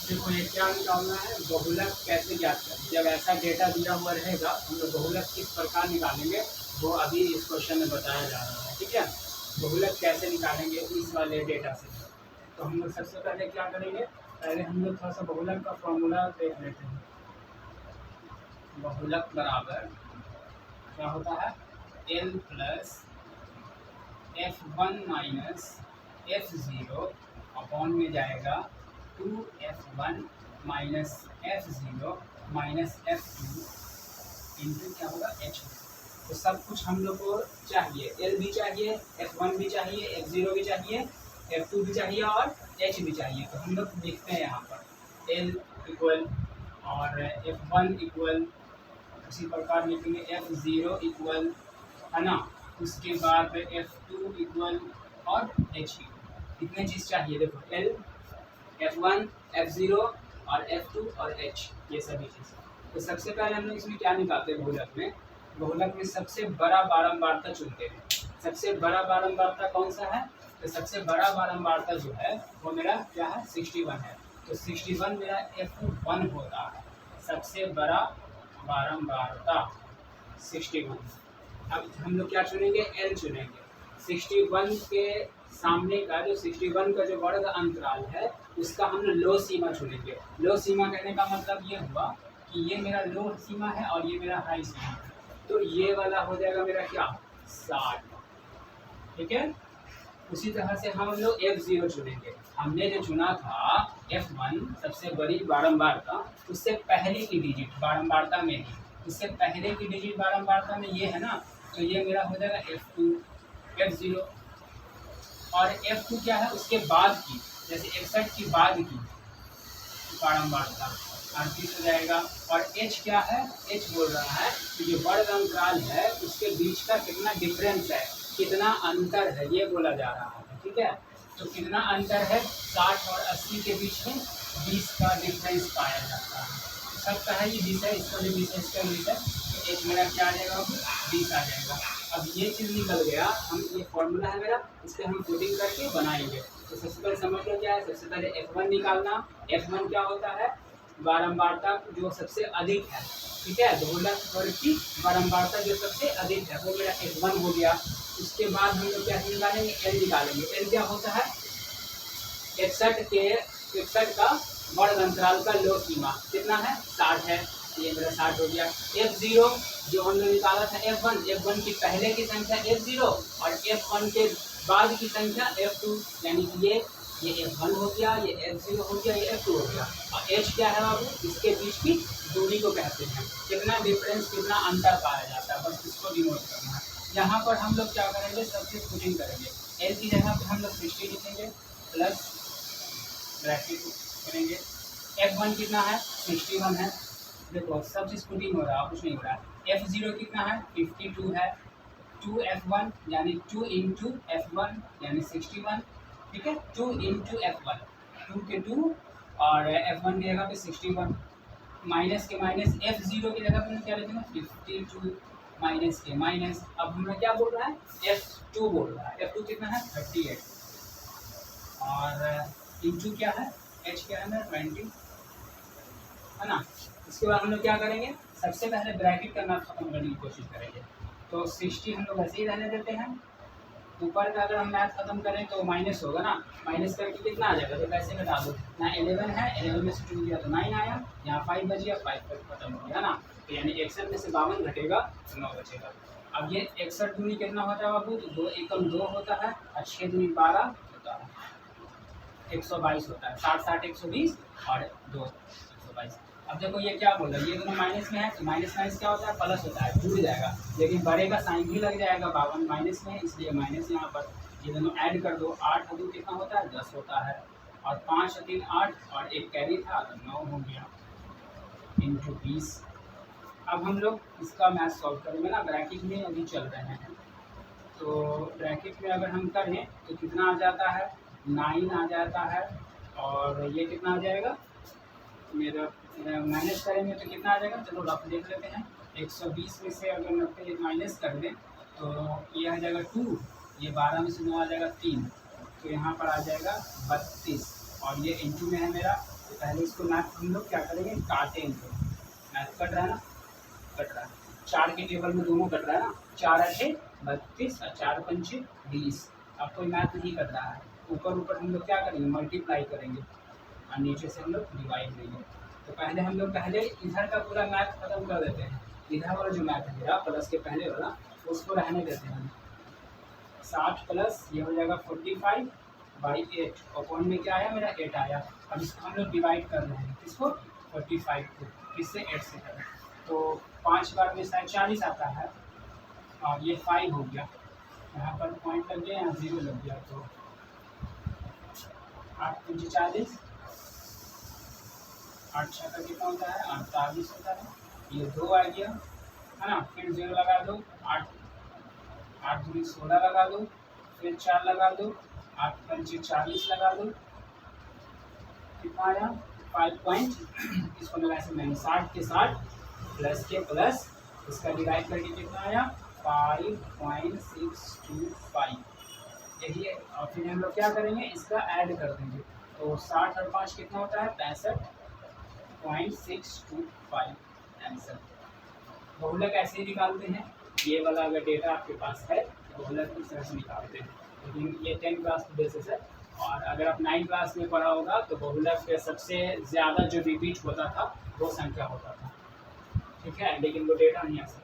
देखो ये क्या निकालना है, बहुलक कैसे ज्ञात करें। जब ऐसा डेटा दिया हुआ रहेगा हम लोग बहुलक किस प्रकार निकालेंगे वो अभी इस क्वेश्चन में बताया जा रहा है। ठीक है, बहुलक कैसे निकालेंगे इस वाले डेटा से। तो हम लोग सबसे पहले क्या करेंगे, पहले हम लोग थोड़ा सा बहुलक का फॉर्मूला देख लेते हैं। बहुलक बराबर क्या होता है, L plus F1 minus F0 upon में जाएगा 2F1 minus F0 minus F2 into क्या होगा H। तो सब कुछ हम लोग को चाहिए, L भी चाहिए, F1 भी चाहिए, F0 भी चाहिए, F2 भी चाहिए और H भी चाहिए। तो हम लोग लिखते हैं यहाँ पर L इक्वल और F1 इक्वल, उसी प्रकार लिखेंगे F0 इक्वल, है ना। उसके बाद F2 इक्वल और H कितने चीज़ चाहिए, देखो L, F1, F0 और F2 और H, ये सभी चीज़। तो सबसे पहले हम लोग इसमें क्या निकालते हैं, बहुलक में सबसे बड़ा बारंबारता चुनते हैं। सबसे बड़ा बारंबारता कौन सा है, तो सबसे बड़ा बारंबारता जो है वो मेरा क्या है, 61 है। तो 61 मेरा F1 होता है, सबसे बड़ा बारंबारता 61। अब हम लोग क्या चुनेंगे, एल चुनेंगे। 61 के सामने का जो 61 का जो वर्ग अंतराल है उसका हम लोग लो सीमा चुनेंगे। लो सीमा कहने का मतलब ये हुआ कि ये मेरा लो सीमा है और ये मेरा हाई सीमा है। तो ये वाला हो जाएगा मेरा क्या, 60। ठीक है, उसी तरह से हम लोग F0 चुनेंगे। हमने जो चुना था F1 सबसे बड़ी बारंबारता, उससे पहले की डिजिट बारंबारता में ही, उससे पहले की डिजिट बारंबारता में ये है ना, तो ये मेरा हो जाएगा F2, F0 और F2 क्या है उसके बाद की, जैसे 61 की बाद की बारंबारता 38 हो जाएगा। और H क्या है, H बोल रहा है कि जो वर्ग अंतराल है उसके बीच का कितना डिफरेंस है, कितना अंतर है, ये बोला जा रहा है। ठीक है, तो कितना अंतर है, 60 और 80 के बीच में 20 का डिफरेंस पाया जाता है। सबका है ये 20 है, इसका भी 20 है, इसका भी 20 है, तो H मेरा क्या आ जाएगा, 20 आ जाएगा। अब ये चीज़ निकल गया, हम ये फॉर्मूला है मेरा, इस पर हम पुटिंग करके बनाएंगे। तो सबसे पहले समझ लो क्या है, सबसे पहले F1 निकालना। F1 क्या होता है, बारंबारता जो सबसे अधिक है। ठीक है, बहुलक वर्ग की बारंबारता जो सबसे अधिक है वो मेरा F1 हो गया। उसके बाद हम लोग क्या निकालेंगे, L निकालेंगे। L क्या होता है, 61 का वर्ग अंतराल का लो सीमा कितना है, 60 है, ये मेरा 60 हो गया। F0 जो हम लोग निकाला था F1 की पहले की संख्या F0 और F1 के बाद की संख्या F2, यानी कि ये F1 हो गया, ये F0 हो गया, ये F2 हो गया। और H क्या है बाबू, इसके बीच की दूरी को कहते हैं, कितना डिफरेंस, कितना अंतर पाया जाता है, बस इसको डिनोट करना है। यहाँ पर हम लोग क्या करेंगे, सब चीज़ पुटिंग करेंगे। L की जगह पे हम लोग 60 लिखेंगे प्लस ब्रैकेट करेंगे। F1 कितना है, 61 है। देखो सब चीज़ पुटिंग हो रहा है, कुछ नहीं हो रहा है। F0 कितना है, 52 है। 2F1 यानी 2 इंटू F1 यानी 61। ठीक है, 2 इंटू F1, 2 के 2 और F1 की जगह पे 61, माइनस के माइनस, F0 की जगह पे क्या लिखेंगे, 52 माइनस के माइनस। अब हमें क्या बोल रहा है, F2 बोल रहा है। F2 कितना है, 38 और इंटू क्या है, H क्या है मेरा 20, है ना। इसके बाद हम लोग क्या करेंगे, सबसे पहले ब्रैकेट करना खत्म करने की कोशिश करेंगे। तो 60 हम लोग ऐसे ही रहने देते हैं। ऊपर का अगर हम मैथ खत्म करें तो माइनस होगा ना, माइनस करके कितना आ जाएगा, तो कैसे घटा दो ना, 11 है, 11 में से 2 गया तो 9 आया, यहाँ 5 बच गया, 5 पर खत्म हो गया ना। तो यानी 61 में से 52 घटेगा तो 9 बचेगा। अब ये 61 दूनी कितना होता है बाबू, तो 2 एकम 2 होता है और 6 दूनी 12 होता है, 122 होता है। 60 60 120 और 2 122। अब देखो ये क्या बोल रहा है, ये दोनों माइनस में है, तो माइनस माइनस क्या होता है, प्लस होता है, जुड़ जाएगा, लेकिन बड़े का साइन भी लग जाएगा, 52 माइनस में है इसलिए माइनस यहाँ पर। ये दोनों ऐड कर दो, 8 और 2 कितना होता है, 10 होता है, और 5 और 3 8 और एक कैरी था तो 9 हो गया इंटू 20। अब हम लोग इसका मैथ सॉल्व करेंगे ना, ब्रैकेट में अभी चल रहे हैं। तो ब्रैकेट में अगर हम करें तो कितना आ जाता है, 9 आ जाता है, और ये कितना आ जाएगा मेरा, माइनस करेंगे तो कितना आ जाएगा, चलो रफ देख लेते हैं। 120 में से अगर 90 माइनस कर दें तो ये आ जाएगा 2, ये 12 में से 9 आ जाएगा 3, तो यहाँ पर आ जाएगा 32, और ये इंटू में है मेरा तो पहले इसको मैथ हम लोग क्या करेंगे, काटेंगे। मैथ कट रहा है ना, कट रहा है, 4 के टेबल में दोनों कट रहा है ना, 4 अठे 32 और 4 पंचे 20। अब कोई मैथ नहीं कर रहा है, ऊपर ऊपर हम लोग क्या करेंगे, मल्टीप्लाई करेंगे और नीचे से हम लोग डिवाइड लेंगे। तो पहले हम लोग पहले इधर का पूरा मैथ खत्म कर देते हैं, इधर वाला जो मैथ है मेरा प्लस के पहले वाला उसको रहने देते हैं। 60 प्लस ये हो जाएगा 45/8, अपॉन में क्या आया मेरा 8 आया। अब इसको हम लोग डिवाइड कर रहे हैं, किसको, 45 को, किससे 8 से करें, तो 5 बार में शायद 40 आता है और ये 5 हो गया, यहाँ पर पॉइंट लग गया, यहाँ 0 लग गया, तो 8 पंचे 40, 8 छः का कितना होता है 48 होता है, ये 2 आ गया है ना, फिर 0 लगा दो, 8 दूनी 16 लगा दो, फिर 4 लगा दो, 8 पंचे 40 लगा दो, कितना आया 5 पॉइंट, इसको लगा ऐसे मैंने 60 के 60 प्लस के प्लस, इसका डिवाइड करके कितना आया 5.625, यही है। और फिर हम लोग क्या करेंगे, इसका ऐड कर देंगे, तो 60 और 5 कितना होता है 65.625 आंसर। बहुलक ऐसे ही निकालते हैं, ये वाला अगर डेटा आपके पास है बहुलक इस तरह से निकालते हैं, लेकिन ये 10 क्लास की बेसिस है, और अगर आप 9 क्लास में पढ़ा होगा तो बहुलक के सबसे ज़्यादा जो रिपीट होता था वो संख्या होता था, ठीक है, लेकिन वो डेटा नहीं आ सकता।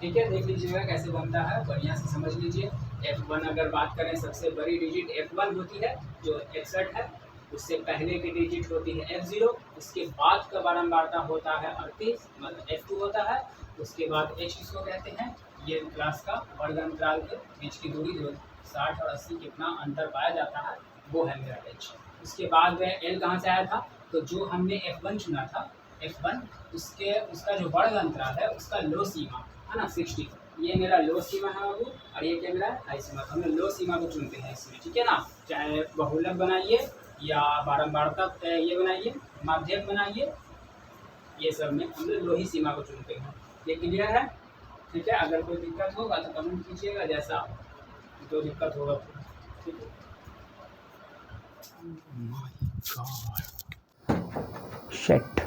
ठीक है, देख लीजिएगा कैसे बनता है, बढ़िया से समझ लीजिए। F1 अगर बात करें, सबसे बड़ी डिजिट F1 होती है जो 61 है, उससे पहले की डिजिट होती है F0, उसके बाद का बारंबारता होता है 38 मतलब F2 होता है, उसके बाद H किसको कहते हैं, ये क्लास का वर्ग अंतराल के बीच की दूरी जो 60 और 80 कितना अंतर पाया जाता है वो है मेरा H। उसके बाद में L कहाँ से आया था, तो जो हमने F1 चुना था, F1 उसका जो वर्ग अंतराल है उसका लो सीमा है ना 60, ये मेरा लो सीमा है बाबू, और ये क्या मेरा हाई सीमा, तो हम लो सीमा को चुनते हैं इसमें, ठीक है ना, चाहे बहुलक बनाइए या बारंबारता ये बनाइए, माध्यक बनाइए, ये सब में हम लोग लो ही सीमा को चुनते हैं। ये क्लियर है, ठीक है। अगर कोई दिक्कत होगा तो कमेंट कीजिएगा, जैसा जो दिक्कत होगा, ठीक है। Oh my God. Shit.